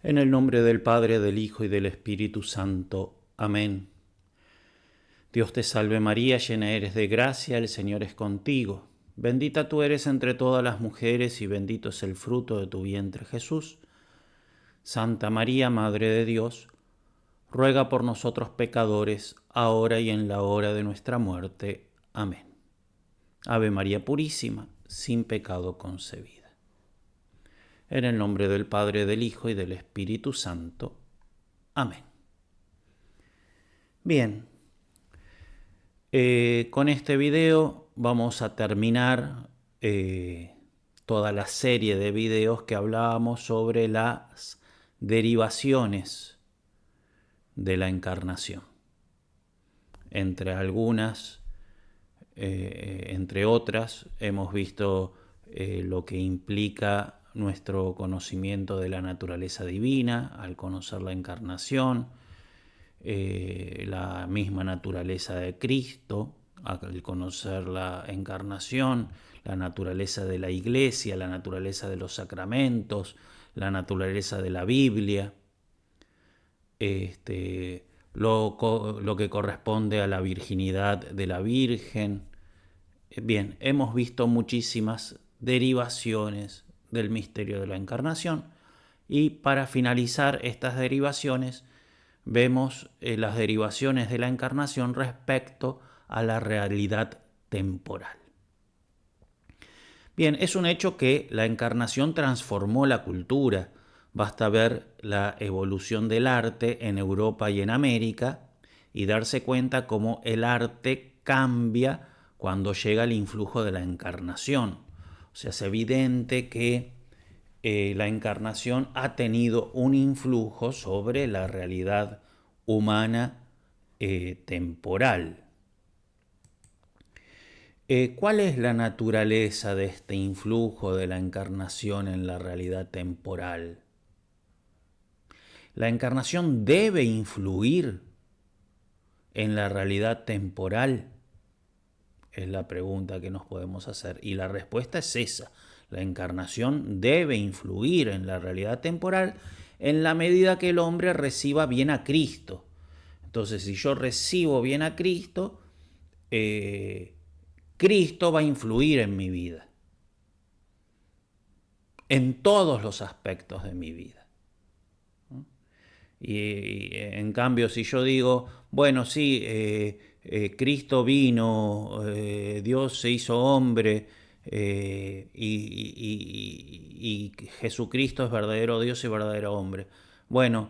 En el nombre del Padre, del Hijo y del Espíritu Santo. Amén. Dios te salve María, llena eres de gracia, el Señor es contigo. Bendita tú eres entre todas las mujeres y bendito es el fruto de tu vientre Jesús. Santa María, Madre de Dios, ruega por nosotros pecadores, ahora y en la hora de nuestra muerte. Amén. Ave María Purísima, sin pecado concebida. En el nombre del Padre, del Hijo y del Espíritu Santo. Amén. Bien, con este video vamos a terminar toda la serie de videos que hablábamos sobre las derivaciones de la encarnación. Entre algunas, entre otras, hemos visto lo que implica nuestro conocimiento de la naturaleza divina al conocer la encarnación, la misma naturaleza de Cristo al conocer la encarnación, la naturaleza de la Iglesia, la naturaleza de los sacramentos, la naturaleza de la Biblia, lo que corresponde a la virginidad de la Virgen. Bien, hemos visto muchísimas derivaciones del misterio de la encarnación y para finalizar estas derivaciones vemos las derivaciones de la encarnación respecto a la realidad temporal. Bien, es un hecho que la encarnación transformó la cultura. Basta ver la evolución del arte en Europa y en América y darse cuenta cómo el arte cambia cuando llega el influjo de la encarnación. O sea, es evidente que la encarnación ha tenido un influjo sobre la realidad humana temporal. ¿Cuál es la naturaleza de este influjo de la encarnación en la realidad temporal? ¿La encarnación debe influir en la realidad temporal? Es la pregunta que nos podemos hacer. Y la respuesta es esa. La encarnación debe influir en la realidad temporal en la medida que el hombre reciba bien a Cristo. Entonces, si yo recibo bien a Cristo, Cristo va a influir en mi vida, en todos los aspectos de mi vida. Y en cambio, si yo digo, bueno, sí, Cristo vino, Dios se hizo hombre, y Jesucristo es verdadero Dios y verdadero hombre. Bueno,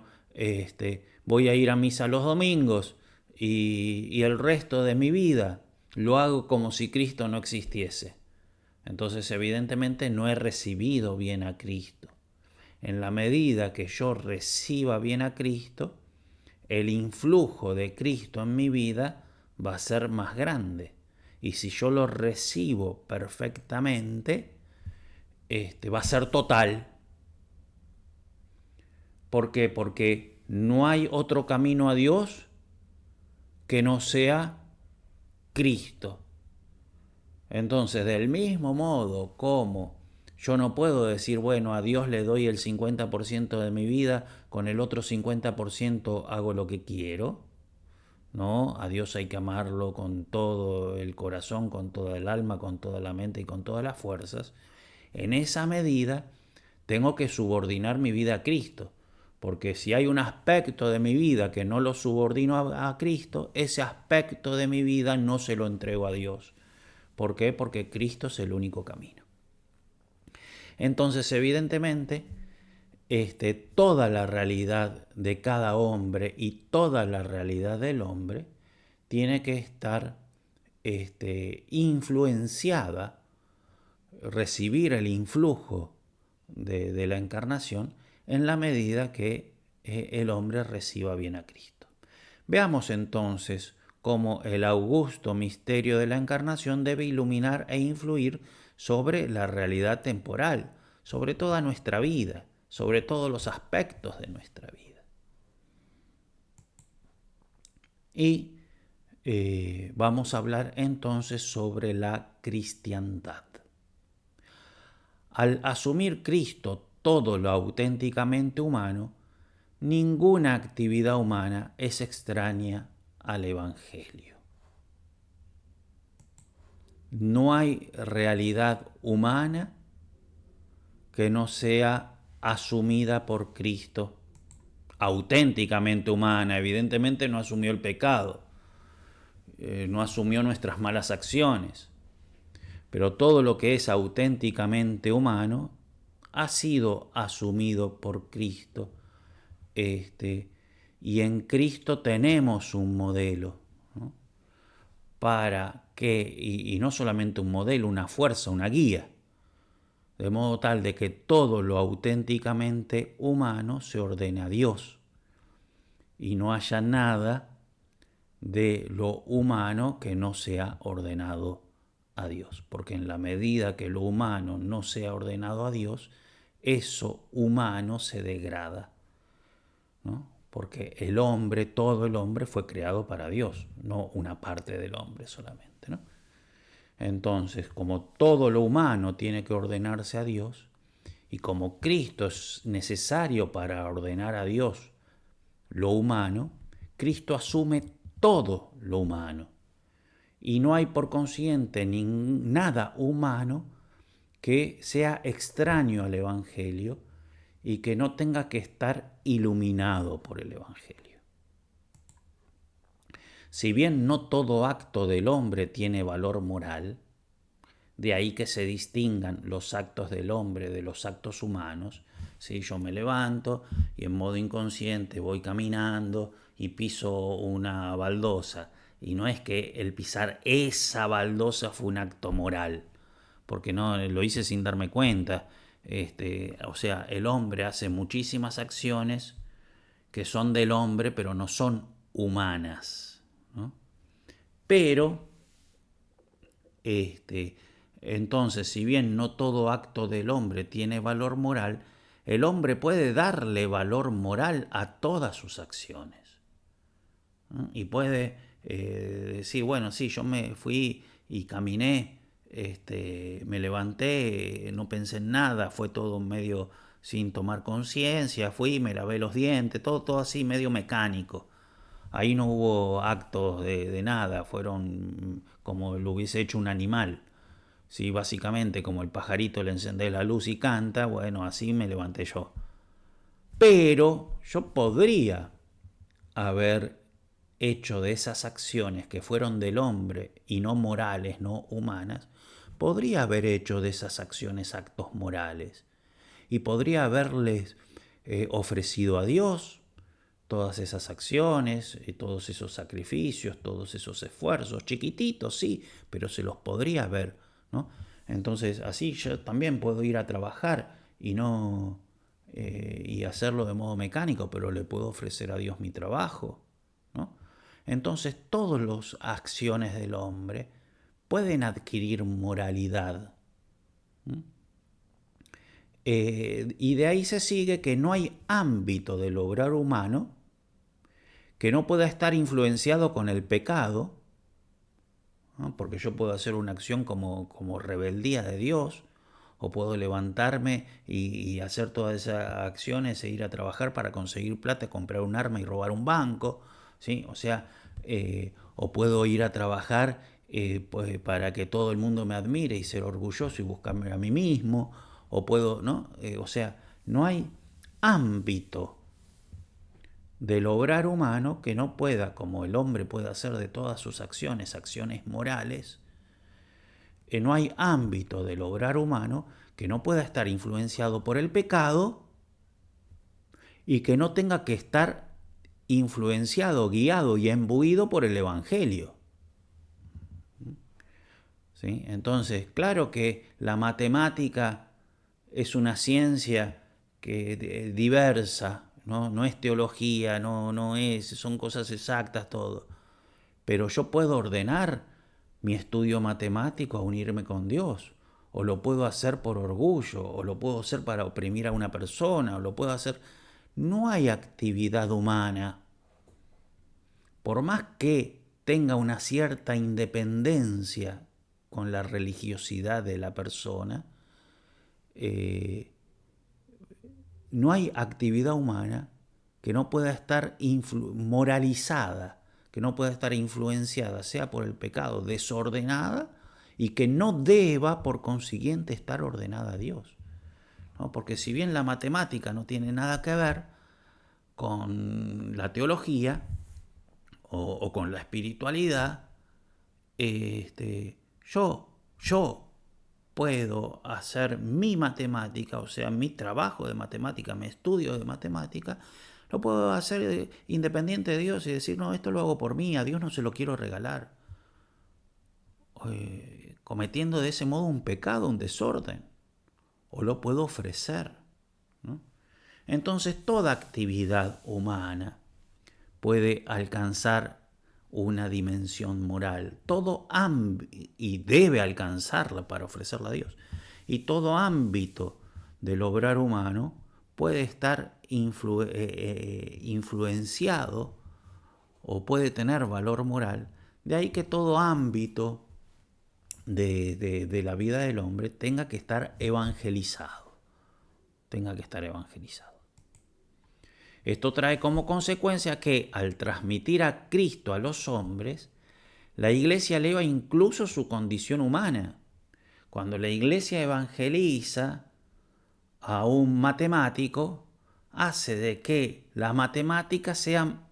voy a ir a misa los domingos y el resto de mi vida lo hago como si Cristo no existiese. Entonces, evidentemente, no he recibido bien a Cristo. En la medida que yo reciba bien a Cristo, el influjo de Cristo en mi vida va a ser más grande. Y si yo lo recibo perfectamente, va a ser total. ¿Por qué? Porque no hay otro camino a Dios que no sea Cristo. Entonces, del mismo modo como yo no puedo decir, bueno, a Dios le doy el 50% de mi vida, con el otro 50% hago lo que quiero, ¿no? A Dios hay que amarlo con todo el corazón, con toda el alma, con toda la mente y con todas las fuerzas. En esa medida, tengo que subordinar mi vida a Cristo. Porque si hay un aspecto de mi vida que no lo subordino a Cristo, ese aspecto de mi vida no se lo entrego a Dios. ¿Por qué? Porque Cristo es el único camino. Entonces, evidentemente, toda la realidad de cada hombre y toda la realidad del hombre tiene que estar influenciada, recibir el influjo de la encarnación en la medida que el hombre reciba bien a Cristo. Veamos entonces cómo el augusto misterio de la encarnación debe iluminar e influir sobre la realidad temporal, sobre toda nuestra vida, sobre todos los aspectos de nuestra vida. Y vamos a hablar entonces sobre la cristiandad. Al asumir Cristo todo lo auténticamente humano, ninguna actividad humana es extraña al Evangelio. No hay realidad humana que no sea asumida por Cristo, auténticamente humana. Evidentemente no asumió el pecado, no asumió nuestras malas acciones, pero todo lo que es auténticamente humano ha sido asumido por Cristo. Y en Cristo tenemos un modelo, ¿no? Para que, y no solamente un modelo, una fuerza, una guía, de modo tal de que todo lo auténticamente humano se ordene a Dios y no haya nada de lo humano que no sea ordenado a Dios, porque en la medida que lo humano no sea ordenado a Dios, eso humano se degrada, ¿no? Porque el hombre, todo el hombre fue creado para Dios, no una parte del hombre solamente, ¿no? Entonces, como todo lo humano tiene que ordenarse a Dios, y como Cristo es necesario para ordenar a Dios lo humano, Cristo asume todo lo humano. Y no hay por consiguiente nada humano que sea extraño al Evangelio y que no tenga que estar iluminado por el Evangelio. Si bien no todo acto del hombre tiene valor moral, de ahí que se distingan los actos del hombre de los actos humanos. Si yo me levanto y en modo inconsciente voy caminando y piso una baldosa, y no es que el pisar esa baldosa fue un acto moral, porque no lo hice sin darme cuenta. O sea, el hombre hace muchísimas acciones que son del hombre, pero no son humanas, ¿no? Pero entonces, si bien no todo acto del hombre tiene valor moral, el hombre puede darle valor moral a todas sus acciones, ¿no? Y puede decir, bueno, sí, yo me fui y caminé, me levanté, no pensé en nada, fue todo medio sin tomar conciencia, fui, me lavé los dientes, todo así medio mecánico. Ahí no hubo actos de nada, fueron como lo hubiese hecho un animal. Sí, básicamente como el pajarito le encendés la luz y canta, bueno, así me levanté yo. Pero yo podría haber hecho de esas acciones que fueron del hombre y no morales, no humanas, podría haber hecho de esas acciones actos morales y podría haberles ofrecido a Dios todas esas acciones, todos esos sacrificios, todos esos esfuerzos, chiquititos, sí, pero se los podría ver, ¿no? Entonces, así yo también puedo ir a trabajar y no y hacerlo de modo mecánico, pero le puedo ofrecer a Dios mi trabajo, ¿no? Entonces, todas las acciones del hombre pueden adquirir moralidad. Y de ahí se sigue que no hay ámbito del obrar humano que no pueda estar influenciado con el pecado, ¿no? Porque yo puedo hacer una acción como rebeldía de Dios, o puedo levantarme y hacer todas esas acciones e ir a trabajar para conseguir plata, comprar un arma y robar un banco, ¿sí? O sea, o puedo ir a trabajar pues, para que todo el mundo me admire y ser orgulloso y buscarme a mí mismo, o puedo, ¿no? O sea, no hay ámbito del obrar humano que no pueda, como el hombre puede hacer de todas sus acciones, acciones morales, no hay ámbito del obrar humano que no pueda estar influenciado por el pecado y que no tenga que estar influenciado, guiado y embuido por el Evangelio. ¿Sí? Entonces, claro que la matemática es una ciencia que diversa, no es teología, no es, son cosas exactas todo. Pero yo puedo ordenar mi estudio matemático a unirme con Dios, o lo puedo hacer por orgullo, o lo puedo hacer para oprimir a una persona, o lo puedo hacer. No hay actividad humana, por más que tenga una cierta independencia con la religiosidad de la persona, no hay actividad humana que no pueda estar moralizada, que no pueda estar influenciada, sea por el pecado, desordenada, y que no deba, por consiguiente, estar ordenada a Dios, ¿no? Porque si bien la matemática no tiene nada que ver con la teología o con la espiritualidad, yo puedo hacer mi matemática, o sea, mi trabajo de matemática, mi estudio de matemática, lo puedo hacer independiente de Dios y decir, no, esto lo hago por mí, a Dios no se lo quiero regalar, cometiendo de ese modo un pecado, un desorden, o lo puedo ofrecer, ¿no? Entonces toda actividad humana puede alcanzar una dimensión moral, y debe alcanzarla para ofrecerla a Dios. Y todo ámbito del obrar humano puede estar influenciado o puede tener valor moral. De ahí que todo ámbito de la vida del hombre tenga que estar evangelizado. Tenga que estar evangelizado. Esto trae como consecuencia que al transmitir a Cristo a los hombres, la Iglesia eleva incluso su condición humana. Cuando la Iglesia evangeliza a un matemático, hace de que las matemáticas sean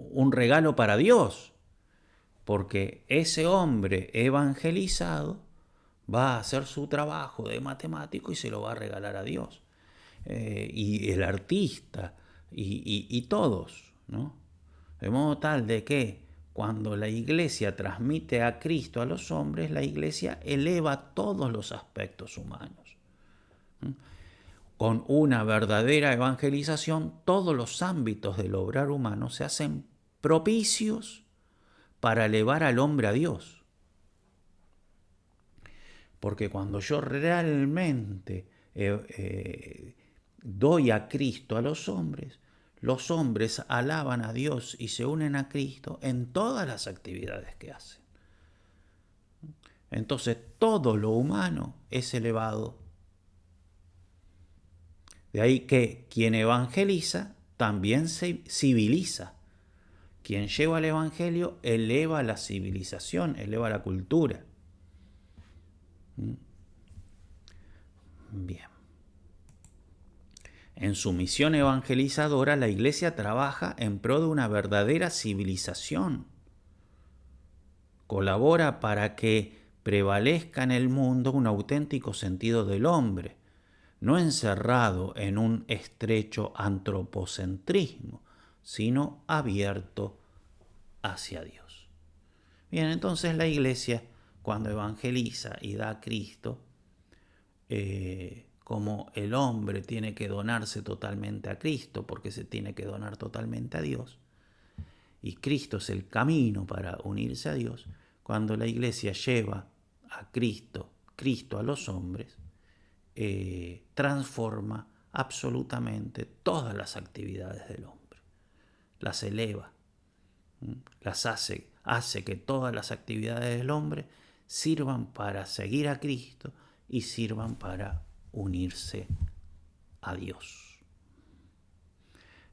un regalo para Dios, porque ese hombre evangelizado va a hacer su trabajo de matemático y se lo va a regalar a Dios. Y el artista y todos, ¿no? De modo tal de que cuando la Iglesia transmite a Cristo a los hombres, la Iglesia eleva todos los aspectos humanos. Con una verdadera evangelización, todos los ámbitos del obrar humano se hacen propicios para elevar al hombre a Dios. Porque cuando yo realmente doy a Cristo a los hombres alaban a Dios y se unen a Cristo en todas las actividades que hacen. Entonces todo lo humano es elevado. De ahí que quien evangeliza también se civiliza. Quien lleva el evangelio eleva la civilización, eleva la cultura. Bien. En su misión evangelizadora, la Iglesia trabaja en pro de una verdadera civilización. Colabora para que prevalezca en el mundo un auténtico sentido del hombre, no encerrado en un estrecho antropocentrismo, sino abierto hacia Dios. Bien, entonces la Iglesia, cuando evangeliza y da a Cristo, como el hombre tiene que donarse totalmente a Cristo, porque se tiene que donar totalmente a Dios, y Cristo es el camino para unirse a Dios, cuando la Iglesia lleva a Cristo a los hombres, transforma absolutamente todas las actividades del hombre, las eleva, las hace que todas las actividades del hombre sirvan para seguir a Cristo y sirvan para unirse a Dios.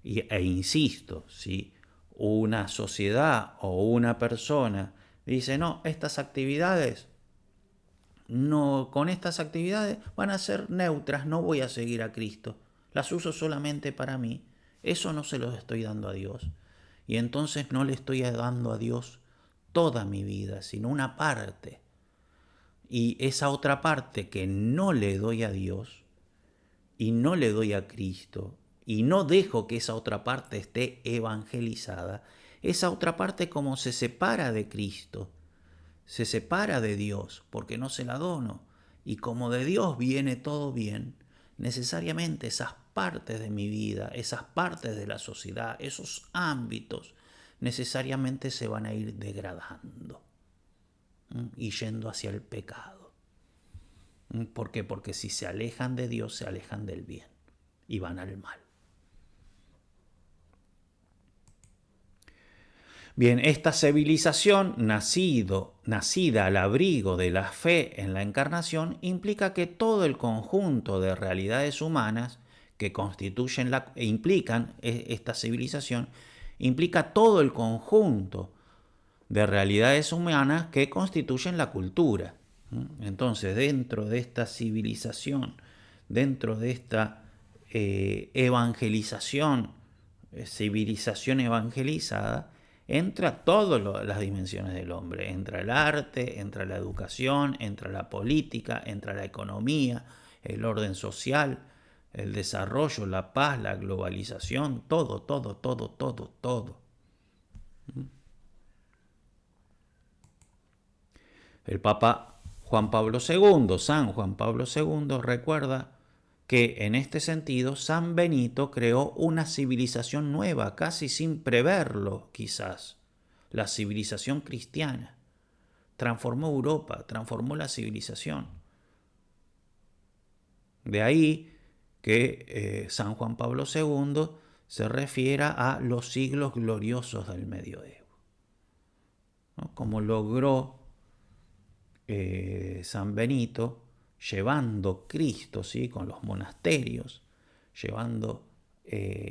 E insisto, si una sociedad o una persona dice, no, estas actividades, no, con estas actividades van a ser neutras, no voy a seguir a Cristo, las uso solamente para mí, eso no se lo estoy dando a Dios. Y entonces no le estoy dando a Dios toda mi vida, sino una parte. Y esa otra parte que no le doy a Dios y no le doy a Cristo y no dejo que esa otra parte esté evangelizada, esa otra parte como se separa de Cristo, se separa de Dios porque no se la dono. Y como de Dios viene todo bien, necesariamente esas partes de mi vida, esas partes de la sociedad, esos ámbitos, necesariamente se van a ir degradando y yendo hacia el pecado. ¿Por qué? Porque si se alejan de Dios, se alejan del bien y van al mal. Bien, esta civilización nacida al abrigo de la fe en la encarnación implica que todo el conjunto de realidades humanas que constituyen esta civilización implica todo el conjunto de realidades humanas que constituyen la cultura. Entonces, dentro de esta civilización, dentro de esta civilización evangelizada, entra todas las dimensiones del hombre. Entra el arte, entra la educación, entra la política, entra la economía, el orden social, el desarrollo, la paz, la globalización, todo, todo, todo, todo, todo. El Papa Juan Pablo II, San Juan Pablo II, recuerda que en este sentido San Benito creó una civilización nueva, casi sin preverlo quizás, la civilización cristiana. Transformó Europa, transformó la civilización. De ahí que San Juan Pablo II se refiera a los siglos gloriosos del medioevo, ¿no? Como logró San Benito, llevando Cristo, ¿sí?, con los monasterios, llevando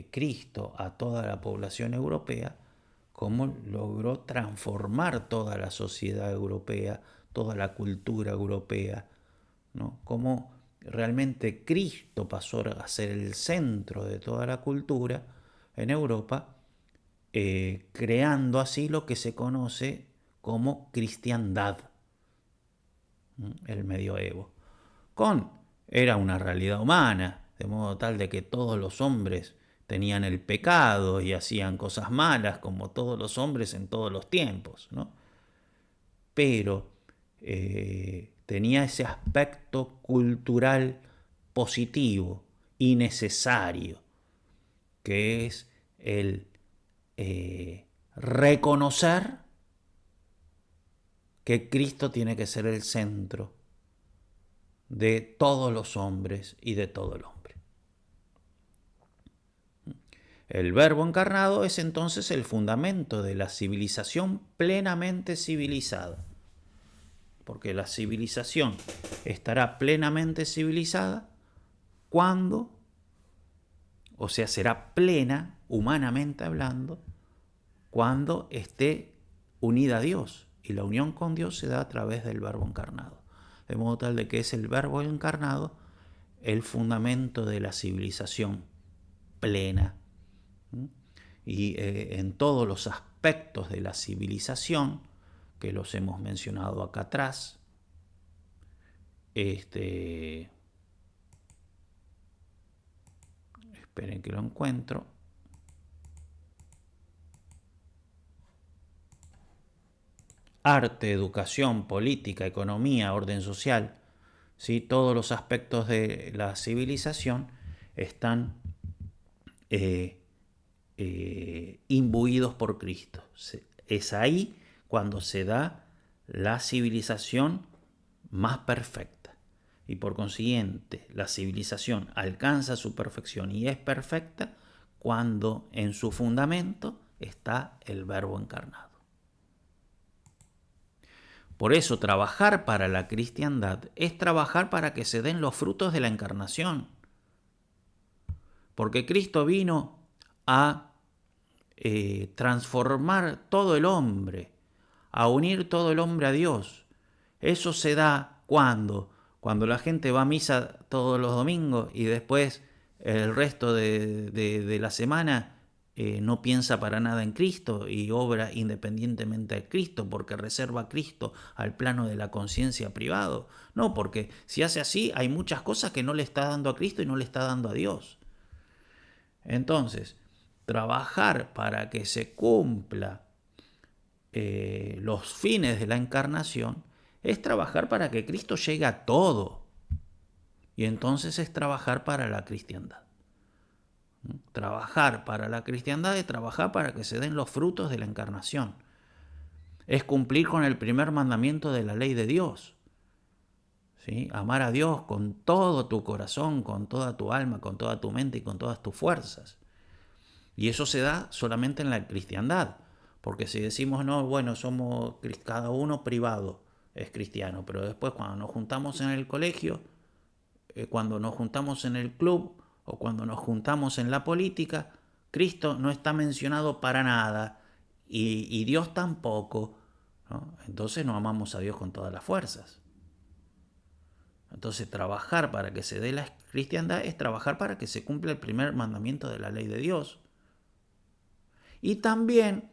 Cristo a toda la población europea, cómo logró transformar toda la sociedad europea, toda la cultura europea, ¿no? Cómo realmente Cristo pasó a ser el centro de toda la cultura en Europa, creando así lo que se conoce como cristiandad, el medioevo. Era una realidad humana, de modo tal de que todos los hombres tenían el pecado y hacían cosas malas como todos los hombres en todos los tiempos, ¿no? Pero tenía ese aspecto cultural positivo y necesario, que es el reconocer que Cristo tiene que ser el centro de todos los hombres y de todo el hombre. El Verbo encarnado es entonces el fundamento de la civilización plenamente civilizada, porque la civilización estará plenamente civilizada cuando, o sea, será plena, humanamente hablando, cuando esté unida a Dios, y la unión con Dios se da a través del Verbo encarnado. De modo tal de que es el Verbo encarnado el fundamento de la civilización plena. Y en todos los aspectos de la civilización, que los hemos mencionado acá atrás, esperen que lo encuentro. Arte, educación, política, economía, orden social, ¿sí? Todos los aspectos de la civilización están imbuidos por Cristo. Es ahí cuando se da la civilización más perfecta. Y por consiguiente, la civilización alcanza su perfección y es perfecta cuando en su fundamento está el Verbo encarnado. Por eso, trabajar para la cristiandad es trabajar para que se den los frutos de la encarnación. Porque Cristo vino a transformar todo el hombre, a unir todo el hombre a Dios. Eso se da cuando la gente va a misa todos los domingos y después el resto de la semana no piensa para nada en Cristo y obra independientemente de Cristo porque reserva a Cristo al plano de la conciencia privado. No, porque si hace así hay muchas cosas que no le está dando a Cristo y no le está dando a Dios. Entonces, trabajar para que se cumpla los fines de la encarnación es trabajar para que Cristo llegue a todo. Y entonces es trabajar para la cristiandad. Trabajar para la cristiandad es trabajar para que se den los frutos de la encarnación. Es cumplir con el primer mandamiento de la ley de Dios. ¿Sí? Amar a Dios con todo tu corazón, con toda tu alma, con toda tu mente y con todas tus fuerzas. Y eso se da solamente en la cristiandad, Porque si decimos, no, bueno, somos cada uno privado, es cristiano, pero después cuando nos juntamos en el colegio, cuando nos juntamos en el club o cuando nos juntamos en la política, Cristo no está mencionado para nada y Dios tampoco, ¿no? Entonces no amamos a Dios con todas las fuerzas. Entonces trabajar para que se dé la cristiandad es trabajar para que se cumpla el primer mandamiento de la ley de Dios. Y también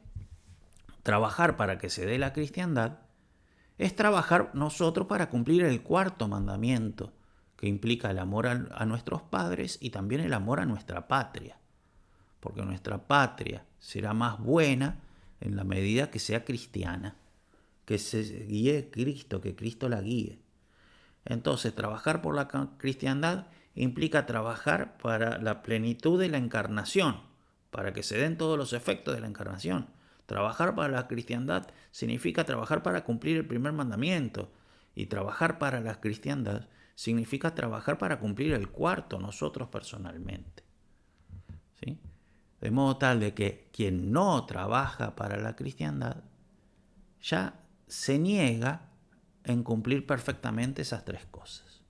trabajar para que se dé la cristiandad es trabajar nosotros para cumplir el cuarto mandamiento, que implica el amor a nuestros padres y también el amor a nuestra patria. Porque nuestra patria será más buena en la medida que sea cristiana, que se guíe Cristo, que Cristo la guíe. Entonces, trabajar por la cristiandad implica trabajar para la plenitud de la encarnación, para que se den todos los efectos de la encarnación. Trabajar para la cristiandad significa trabajar para cumplir el primer mandamiento. Y trabajar para la cristiandad significa trabajar para cumplir el cuarto nosotros personalmente. ¿Sí? De modo tal de que quien no trabaja para la cristiandad ya se niega en cumplir perfectamente esas tres cosas.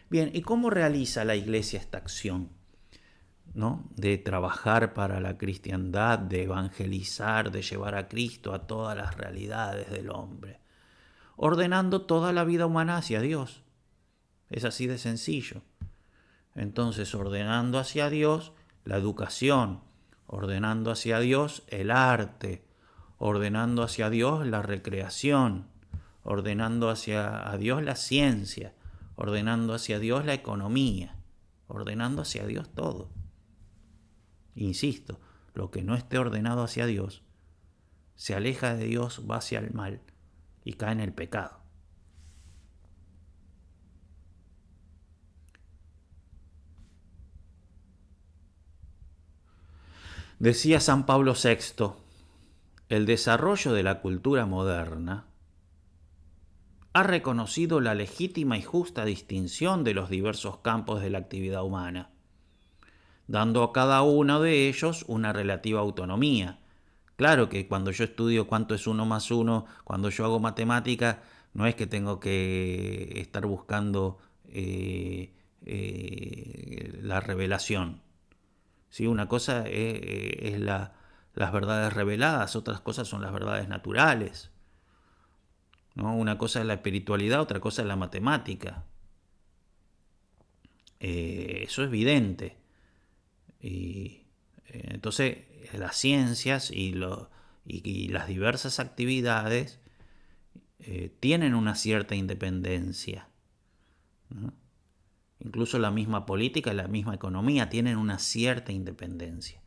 Bien, ¿y cómo realiza la Iglesia esta acción, ¿no? De trabajar para la cristiandad, de evangelizar, de llevar a Cristo a todas las realidades del hombre? Ordenando toda la vida humana hacia Dios. Es así de sencillo. Entonces, ordenando hacia Dios la educación, ordenando hacia Dios el arte, ordenando hacia Dios la recreación, ordenando hacia a Dios la ciencia, ordenando hacia Dios la economía, ordenando hacia Dios todo. Insisto, lo que no esté ordenado hacia Dios, se aleja de Dios, va hacia el mal y cae en el pecado. Decía San Pablo VI, el desarrollo de la cultura moderna ha reconocido la legítima y justa distinción de los diversos campos de la actividad humana, dando a cada uno de ellos una relativa autonomía. Claro que cuando yo estudio cuánto es 1 más 1, cuando yo hago matemática, no es que tengo que estar buscando la revelación. ¿Sí? Una cosa es las verdades reveladas, otras cosas son las verdades naturales, ¿no? Una cosa es la espiritualidad, otra cosa es la matemática. Eso es evidente. Y entonces las ciencias y las diversas actividades tienen una cierta independencia, ¿no? Incluso la misma política y la misma economía tienen una cierta independencia.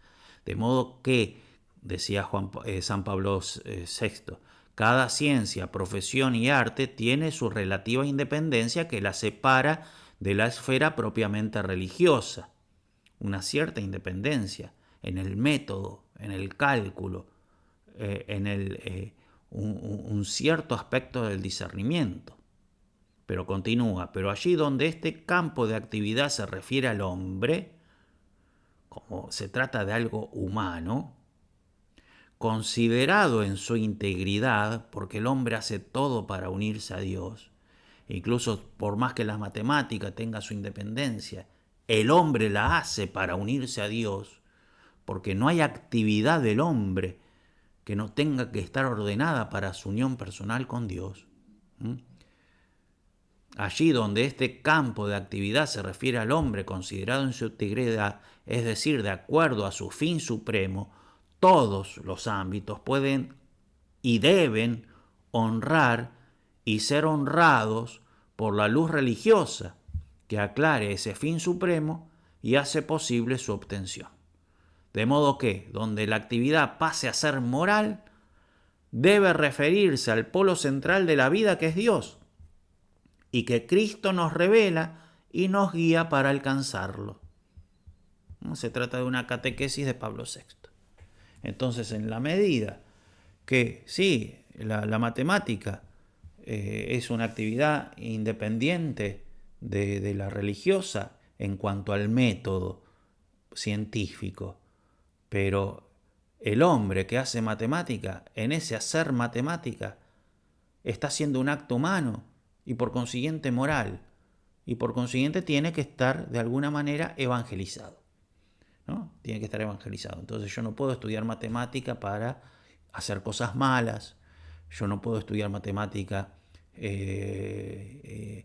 De modo que, decía San Pablo VI, cada ciencia, profesión y arte tiene su relativa independencia que la separa de la esfera propiamente religiosa. Una cierta independencia en el método, en el cálculo, un cierto aspecto del discernimiento. Pero continúa, pero allí donde este campo de actividad se refiere al hombre, como se trata de algo humano, considerado en su integridad, porque el hombre hace todo para unirse a Dios, incluso por más que la matemática tenga su independencia, el hombre la hace para unirse a Dios, porque no hay actividad del hombre que no tenga que estar ordenada para su unión personal con Dios. Allí donde este campo de actividad se refiere al hombre considerado en su integridad, es decir, de acuerdo a su fin supremo, todos los ámbitos pueden y deben honrar y ser honrados por la luz religiosa que aclare ese fin supremo y hace posible su obtención. De modo que, donde la actividad pase a ser moral, debe referirse al polo central de la vida que es Dios, y que Cristo nos revela y nos guía para alcanzarlo. ¿No? Se trata de una catequesis de Pablo VI. Entonces, en la medida que sí, la matemática es una actividad independiente de la religiosa en cuanto al método científico, pero el hombre que hace matemática, en ese hacer matemática, está haciendo un acto humano y por consiguiente moral, y por consiguiente tiene que estar de alguna manera evangelizado, ¿no? Tiene que estar evangelizado. Entonces yo no puedo estudiar matemática para hacer cosas malas, yo no puedo estudiar matemática de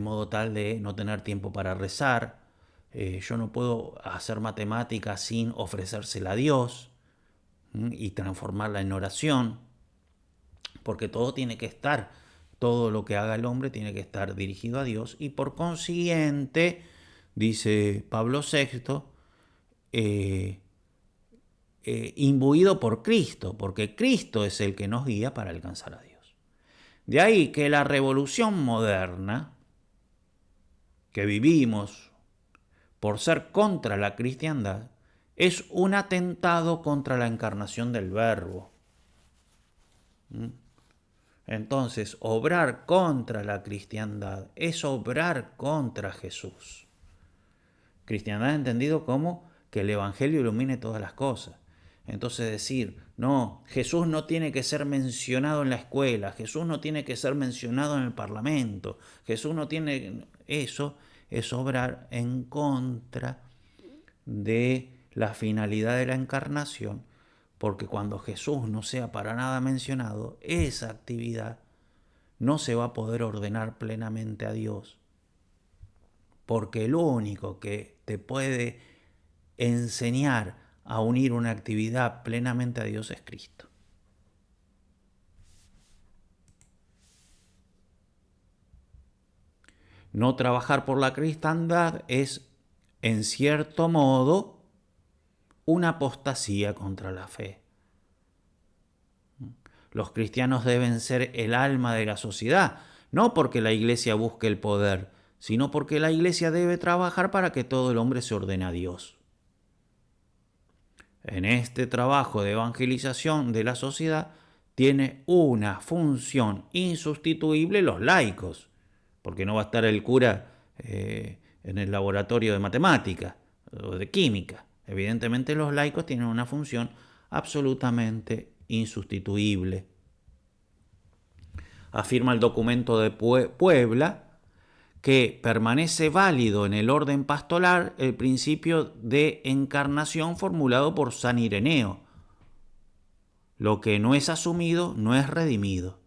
modo tal de no tener tiempo para rezar, yo no puedo hacer matemática sin ofrecérsela a Dios y transformarla en oración, porque todo tiene que estar, todo lo que haga el hombre tiene que estar dirigido a Dios y por consiguiente, dice Pablo VI, imbuido por Cristo, porque Cristo es el que nos guía para alcanzar a Dios. De ahí que la revolución moderna que vivimos por ser contra la cristiandad es un atentado contra la encarnación del Verbo. Entonces, obrar contra la cristiandad es obrar contra Jesús. Cristiandad entendido como que el Evangelio ilumine todas las cosas. Entonces decir, no, Jesús no tiene que ser mencionado en la escuela, Jesús no tiene que ser mencionado en el parlamento, Jesús no tiene... Eso es obrar en contra de la finalidad de la encarnación, porque cuando Jesús no sea para nada mencionado, esa actividad no se va a poder ordenar plenamente a Dios, porque el único que te puede enseñar a unir una actividad plenamente a Dios es Cristo. No trabajar por la cristiandad es, en cierto modo, una apostasía contra la fe. Los cristianos deben ser el alma de la sociedad, no porque la iglesia busque el poder, sino porque la iglesia debe trabajar para que todo el hombre se ordene a Dios. En este trabajo de evangelización de la sociedad tiene una función insustituible los laicos, porque no va a estar el cura en el laboratorio de matemática o de química. Evidentemente los laicos tienen una función absolutamente insustituible. Afirma el documento de Puebla que permanece válido en el orden pastoral el principio de encarnación formulado por San Ireneo. Lo que no es asumido no es redimido.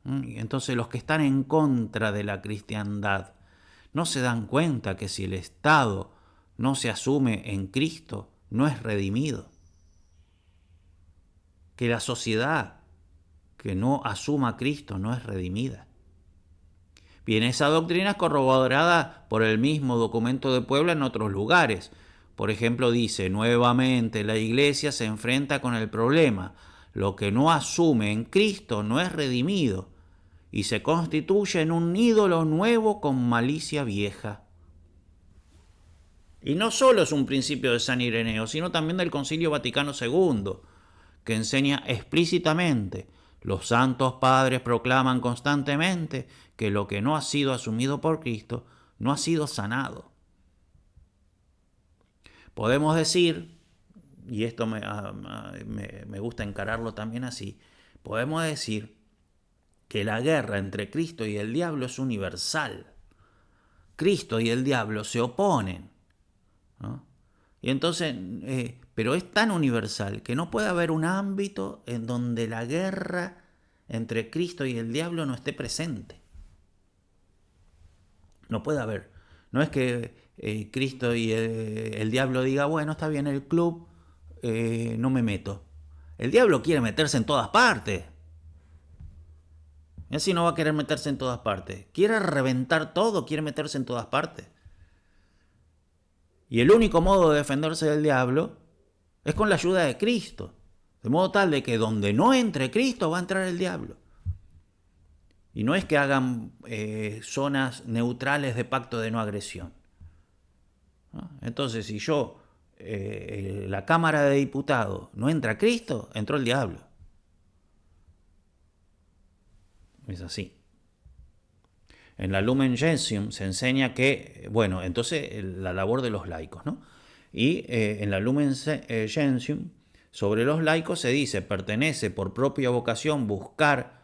Entonces los que están en contra de la cristiandad no se dan cuenta que si el Estado no se asume en Cristo, no es redimido. Que la sociedad que no asuma a Cristo no es redimida. Bien, esa doctrina es corroborada por el mismo documento de Puebla en otros lugares. Por ejemplo, dice, nuevamente la Iglesia se enfrenta con el problema. Lo que no asume en Cristo no es redimido y se constituye en un ídolo nuevo con malicia vieja. Y no solo es un principio de San Ireneo, sino también del Concilio Vaticano II, que enseña explícitamente: los santos padres proclaman constantemente que lo que no ha sido asumido por Cristo no ha sido sanado. Podemos decir, y esto me gusta encararlo también así, podemos decir que la guerra entre Cristo y el diablo es universal. Cristo y el diablo se oponen, ¿no? Y entonces, pero es tan universal que no puede haber un ámbito en donde la guerra entre Cristo y el diablo no esté presente. No puede haber. No es que Cristo y el diablo diga, bueno, está bien el club, no me meto. El diablo quiere meterse en todas partes. Y así no va a querer meterse en todas partes. Quiere reventar todo, quiere meterse en todas partes. Y el único modo de defenderse del diablo es con la ayuda de Cristo. De modo tal de que donde no entre Cristo va a entrar el diablo. Y no es que hagan zonas neutrales de pacto de no agresión, ¿no? Entonces, si la Cámara de Diputados no entra Cristo, entró el diablo. Es así. En la Lumen Gentium se enseña que, bueno, entonces la labor de los laicos, ¿no? Y en la Lumen Gentium, sobre los laicos se dice: pertenece por propia vocación buscar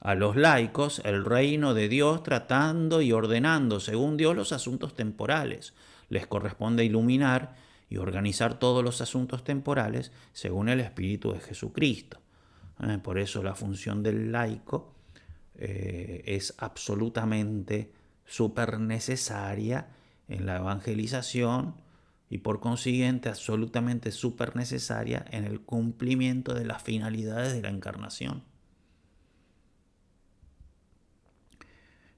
a los laicos el reino de Dios, tratando y ordenando según Dios los asuntos temporales. Les corresponde iluminar y organizar todos los asuntos temporales según el Espíritu de Jesucristo. Por eso la función del laico es absolutamente súper necesaria en la evangelización y por consiguiente absolutamente súper necesaria en el cumplimiento de las finalidades de la encarnación.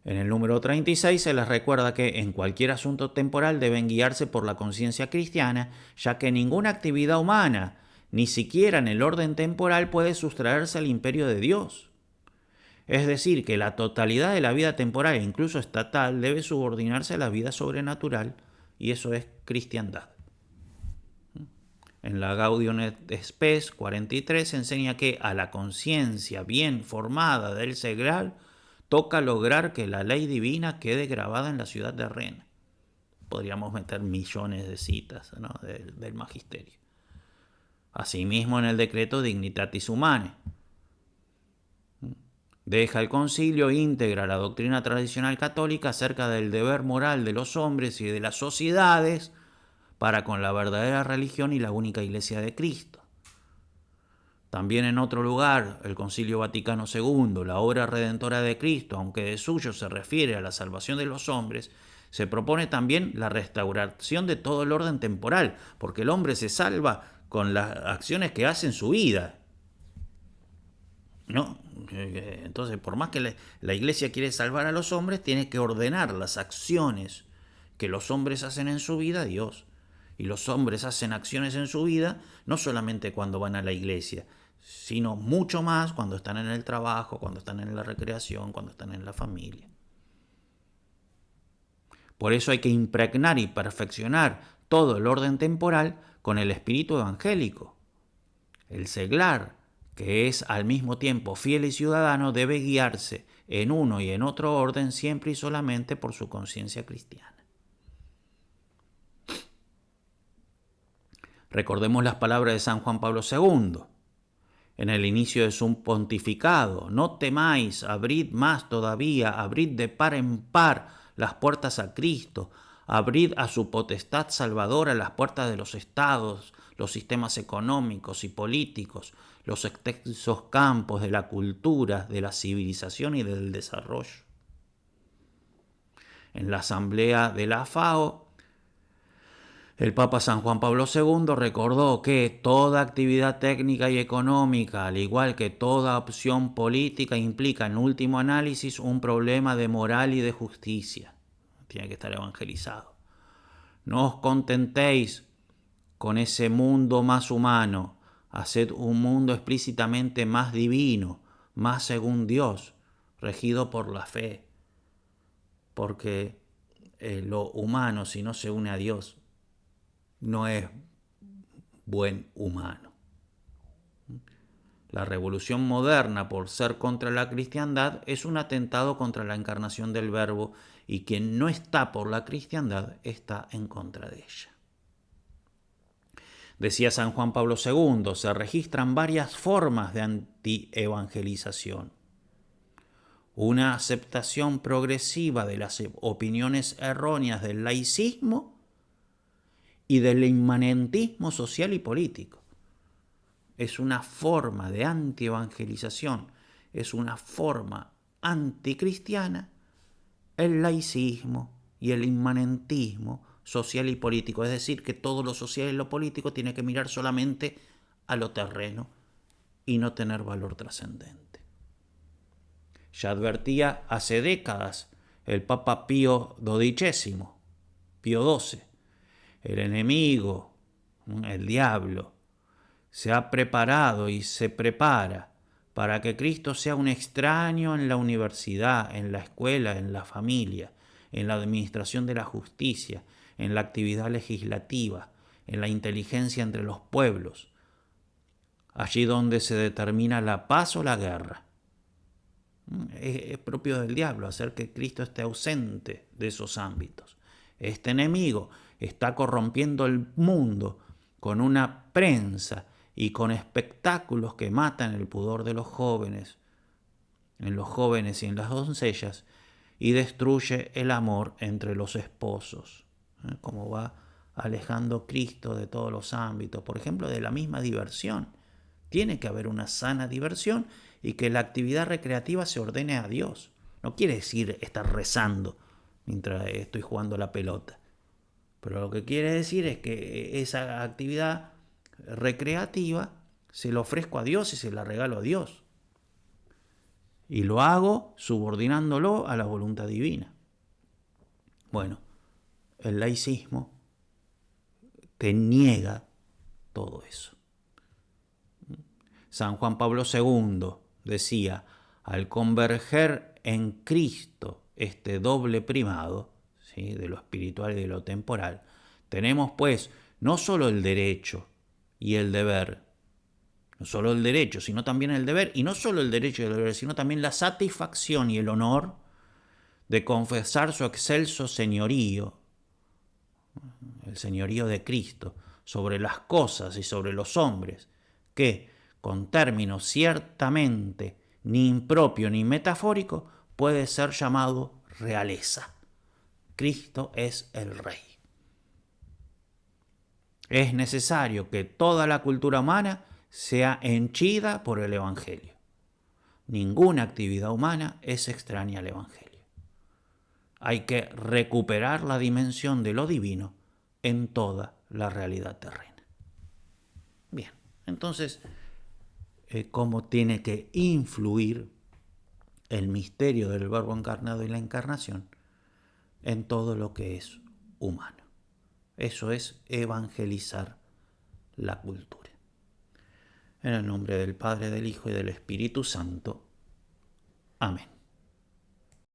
En el número 36 se les recuerda que en cualquier asunto temporal deben guiarse por la conciencia cristiana, ya que ninguna actividad humana, ni siquiera en el orden temporal, puede sustraerse al imperio de Dios. Es decir, que la totalidad de la vida temporal e incluso estatal debe subordinarse a la vida sobrenatural, y eso es cristiandad. En la Gaudium et Spes 43 se enseña que a la conciencia bien formada del seglar toca lograr que la ley divina quede grabada en la ciudad de Rennes. Podríamos meter millones de citas, ¿no?, del magisterio. Asimismo, en el decreto Dignitatis Humanae, deja el concilio íntegra la doctrina tradicional católica acerca del deber moral de los hombres y de las sociedades para con la verdadera religión y la única Iglesia de Cristo. También en otro lugar, el Concilio Vaticano II, la obra redentora de Cristo, aunque de suyo se refiere a la salvación de los hombres, se propone también la restauración de todo el orden temporal, porque el hombre se salva con las acciones que hace en su vida, ¿no? Entonces, por más que la Iglesia quiere salvar a los hombres, tiene que ordenar las acciones que los hombres hacen en su vida a Dios. Y los hombres hacen acciones en su vida no solamente cuando van a la iglesia, sino mucho más cuando están en el trabajo, cuando están en la recreación, cuando están en la familia. Por eso hay que impregnar y perfeccionar todo el orden temporal con el espíritu evangélico. El seglar, que es al mismo tiempo fiel y ciudadano, debe guiarse en uno y en otro orden siempre y solamente por su conciencia cristiana. Recordemos las palabras de San Juan Pablo II en el inicio de su pontificado: no temáis, abrid más todavía, abrid de par en par las puertas a Cristo, abrid a su potestad salvadora las puertas de los estados, los sistemas económicos y políticos, los extensos campos de la cultura, de la civilización y del desarrollo. En la asamblea de la FAO, el Papa San Juan Pablo II recordó que toda actividad técnica y económica, al igual que toda opción política, implica en último análisis un problema de moral y de justicia. Tiene que estar evangelizado. No os contentéis con ese mundo más humano, haced un mundo explícitamente más divino, más según Dios, regido por la fe. Porque lo humano, si no se une a Dios, no es buen humano. La revolución moderna, por ser contra la cristiandad, es un atentado contra la encarnación del Verbo, y quien no está por la cristiandad está en contra de ella. Decía San Juan Pablo II, se registran varias formas de antievangelización. Una aceptación progresiva de las opiniones erróneas del laicismo y del inmanentismo social y político. Es una forma de antievangelización, es una forma anticristiana el laicismo y el inmanentismo social y político. Es decir, que todo lo social y lo político tiene que mirar solamente a lo terreno y no tener valor trascendente. Ya advertía hace décadas el Papa Pío XII, Pío XII, el enemigo, el diablo, se ha preparado y se prepara para que Cristo sea un extraño en la universidad, en la escuela, en la familia, en la administración de la justicia, en la actividad legislativa, en la inteligencia entre los pueblos, allí donde se determina la paz o la guerra. Es propio del diablo hacer que Cristo esté ausente de esos ámbitos. Este enemigo está corrompiendo el mundo con una prensa y con espectáculos que matan el pudor de los jóvenes, en los jóvenes y en las doncellas, y destruye el amor entre los esposos, como va alejando Cristo de todos los ámbitos, por ejemplo, de la misma diversión. Tiene que haber una sana diversión y que la actividad recreativa se ordene a Dios. No quiere decir estar rezando mientras estoy jugando a la pelota, pero lo que quiere decir es que esa actividad recreativa se la ofrezco a Dios y se la regalo a Dios. Y lo hago subordinándolo a la voluntad divina. Bueno, el laicismo te niega todo eso. San Juan Pablo II decía, al converger en Cristo este doble primado, ¿sí?, de lo espiritual y de lo temporal, tenemos pues no solo el derecho y el deber, no solo el derecho, sino también el deber, y no solo el derecho y el deber, sino también la satisfacción y el honor de confesar su excelso señorío, el señorío de Cristo, sobre las cosas y sobre los hombres, que, con términos ciertamente ni impropio ni metafórico, puede ser llamado realeza. Cristo es el Rey. Es necesario que toda la cultura humana sea henchida por el Evangelio. Ninguna actividad humana es extraña al Evangelio. Hay que recuperar la dimensión de lo divino en toda la realidad terrena. Bien, entonces, ¿cómo tiene que influir el misterio del Verbo encarnado y la encarnación en todo lo que es humano? Eso es evangelizar la cultura. En el nombre del Padre, del Hijo y del Espíritu Santo. Amén.